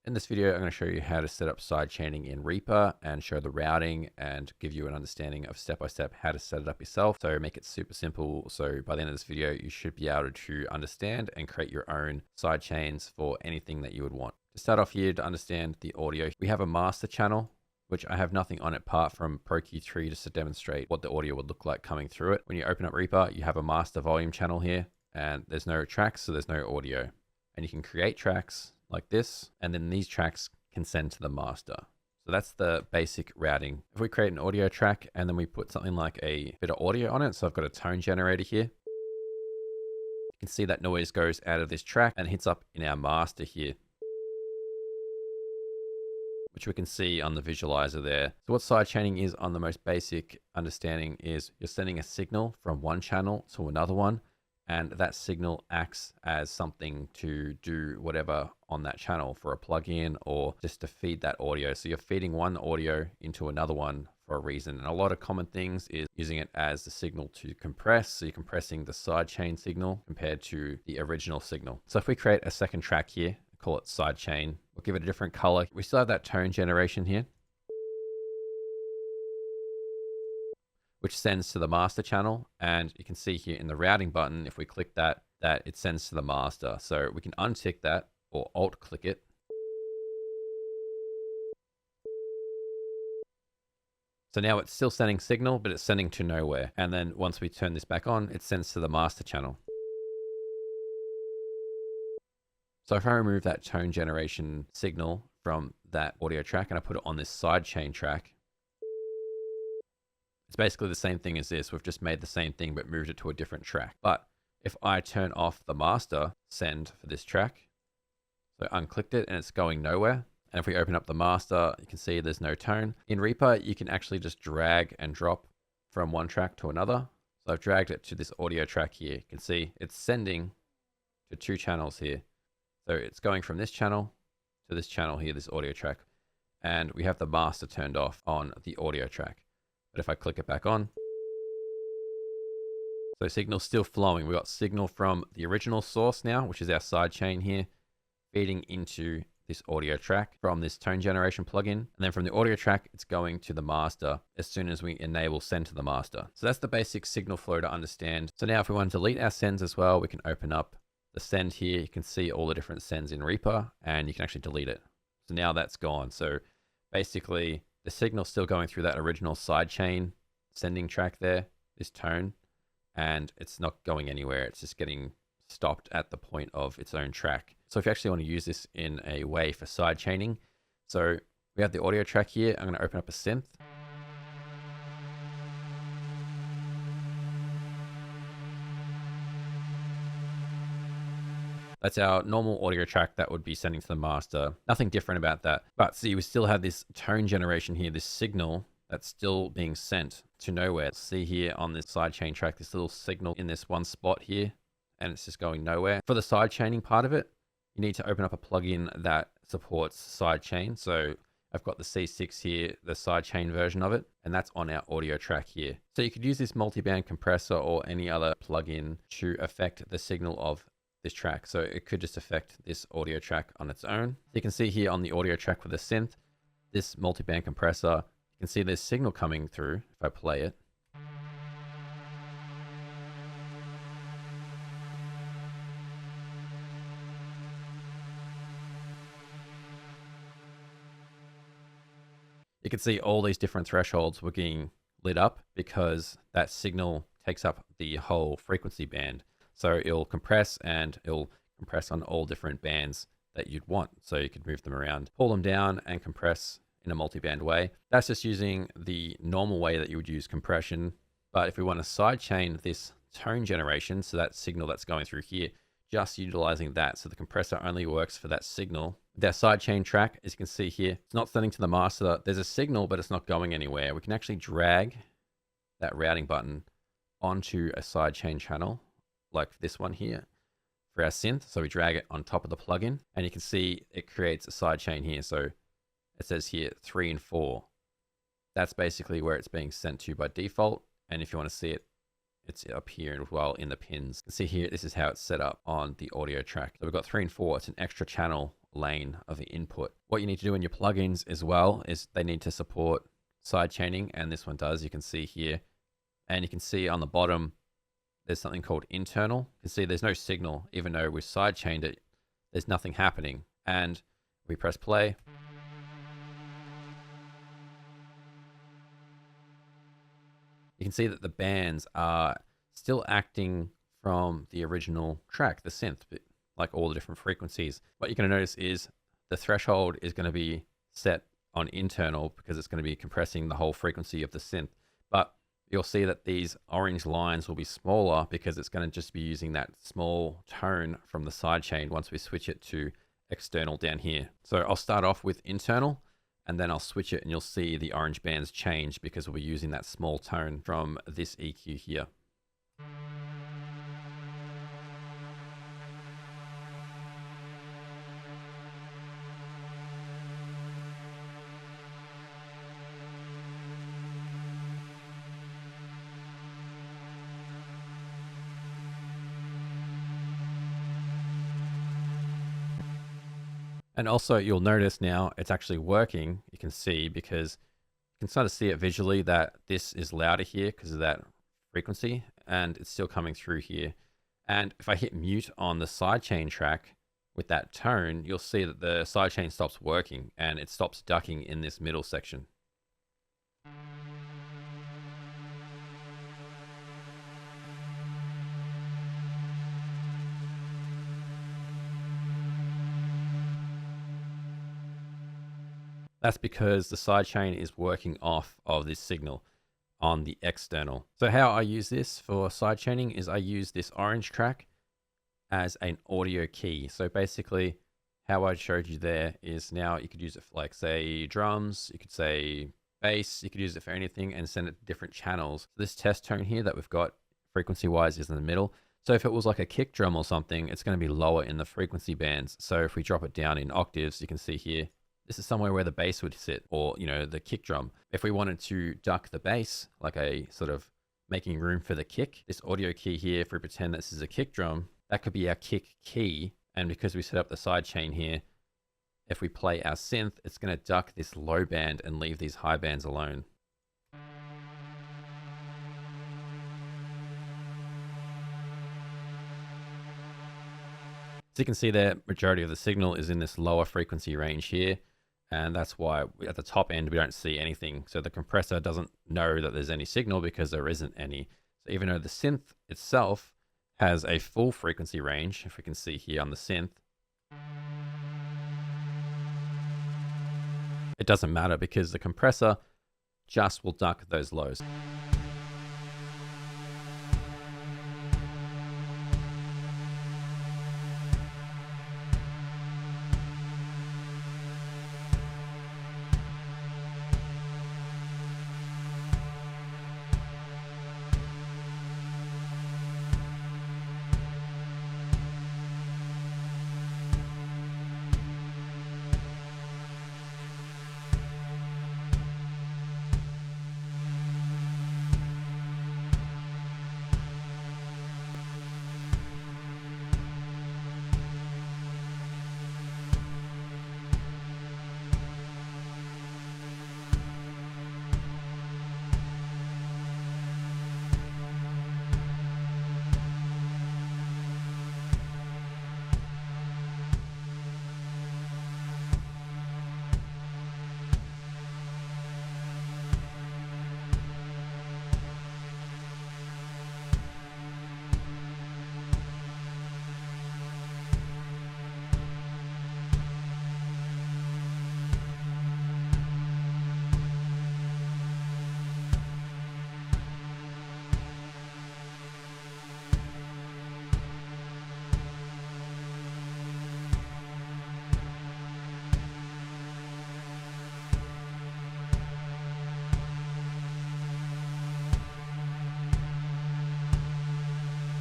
In this video, I'm going to show you how to set up sidechaining in Reaper and show the routing and give you an understanding of step-by-step how to set it up yourself. So make it super simple. So by the end of this video, you should be able to understand and create your own sidechains for anything that you would want. To start off here, to understand the audio, we have a master channel, which I have nothing on it apart from ProQ3 just to demonstrate what the audio would look like coming through it. When you open up Reaper, you have a master volume channel here and there's no tracks, so there's no audio. And you can create tracks like this, and then these tracks can send to the master. So that's the basic routing. If we create an audio track and then we put something like a bit of audio on it, so I've got a tone generator here, you can see that noise goes out of this track and hits up in our master here, which we can see on the visualizer there. So what sidechaining is on the most basic understanding is you're sending a signal from one channel to another one, and that signal acts as something to do whatever on that channel for a plugin or just to feed that audio. So you're feeding one audio into another one for a reason. And a lot of common things is using it as the signal to compress. So you're compressing the sidechain signal compared to the original signal. So if we create a second track here, call it sidechain, we'll give it a different color. We still have that tone generation here, which sends to the master channel. And you can see here in the routing button, if we click that it sends to the master. So we can untick that or alt click it. So now it's still sending signal, but it's sending to nowhere. And then once we turn this back on, it sends to the master channel. So if I remove that tone generation signal from that audio track and I put it on this sidechain track, it's basically the same thing as this. We've just made the same thing, but moved it to a different track. But if I turn off the master send for this track, so I unclicked it and it's going nowhere. And if we open up the master, you can see there's no tone. In Reaper, you can actually just drag and drop from one track to another. So I've dragged it to this audio track here. You can see it's sending to two channels here. So it's going from this channel to this channel here, this audio track. And we have the master turned off on the audio track. But if I click it back on, so signal's still flowing. We got signal from the original source now, which is our sidechain here, feeding into this audio track from this tone generation plugin. And then from the audio track, it's going to the master as soon as we enable send to the master. So that's the basic signal flow to understand. So now if we want to delete our sends as well, we can open up the send here. You can see all the different sends in Reaper and you can actually delete it. So now that's gone. So basically the signal's still going through that original sidechain sending track there, this tone, and it's not going anywhere. It's just getting stopped at the point of its own track. So if you actually want to use this in a way for sidechaining, so we have the audio track here. I'm going to open up a synth. That's our normal audio track that would be sending to the master. Nothing different about that. But see, we still have this tone generation here, this signal that's still being sent to nowhere. See here on this sidechain track, this little signal in this one spot here, and it's just going nowhere. For the sidechaining part of it, you need to open up a plugin that supports sidechain. So I've got the C6 here, the sidechain version of it, and that's on our audio track here. So you could use this multiband compressor or any other plugin to affect the signal of this track. So it could just affect this audio track on its own. You can see here on the audio track with the synth, this multiband compressor, you can see there's signal coming through if I play it. You can see all these different thresholds were getting lit up because that signal takes up the whole frequency band. So it'll compress and it'll compress on all different bands that you'd want. So you could move them around, pull them down and compress in a multi-band way. That's just using the normal way that you would use compression. But if we want to sidechain this tone generation, so that signal that's going through here, just utilizing that. So the compressor only works for that signal. Their sidechain track, as you can see here, it's not sending to the master. There's a signal, but it's not going anywhere. We can actually drag that routing button onto a sidechain channel like this one here for our synth. So we drag it on top of the plugin and you can see it creates a sidechain here. So it says here 3 and 4. That's basically where it's being sent to by default. And if you want to see it, it's up here as well in the pins. You can see here, this is how it's set up on the audio track. So we've got 3 and 4. It's an extra channel lane of the input. What you need to do in your plugins as well is they need to support sidechaining, and this one does. You can see here, and you can see on the bottom there's something called internal. You can see there's no signal, even though we sidechained it, there's nothing happening. And we press play. You can see that the bands are still acting from the original track, the synth, like all the different frequencies. What you're going to notice is the threshold is going to be set on internal because it's going to be compressing the whole frequency of the synth. But you'll see that these orange lines will be smaller because it's going to just be using that small tone from the sidechain once we switch it to external down here. So I'll start off with internal, and then I'll switch it and you'll see the orange bands change because we'll be using that small tone from this EQ here. And also you'll notice now it's actually working. You can see, because you can sort of see it visually that this is louder here because of that frequency, and it's still coming through here. And if I hit mute on the sidechain track with that tone, you'll see that the sidechain stops working and it stops ducking in this middle section. That's because the sidechain is working off of this signal on the external. So how I use this for sidechaining is I use this orange track as an audio key. So basically how I showed you there is now you could use it for, like, say, drums, you could say bass, you could use it for anything and send it to different channels. This test tone here that we've got frequency wise is in the middle. So if it was like a kick drum or something, it's going to be lower in the frequency bands. So if we drop it down in octaves, you can see here, this is somewhere where the bass would sit, or, you know, the kick drum. If we wanted to duck the bass, like a sort of making room for the kick, this audio key here, if we pretend this is a kick drum, that could be our kick key. And because we set up the sidechain here, if we play our synth, it's going to duck this low band and leave these high bands alone. So you can see the majority of the signal is in this lower frequency range here. And that's why at the top end, we don't see anything. So the compressor doesn't know that there's any signal because there isn't any. So even though the synth itself has a full frequency range, if we can see here on the synth, it doesn't matter because the compressor just will duck those lows.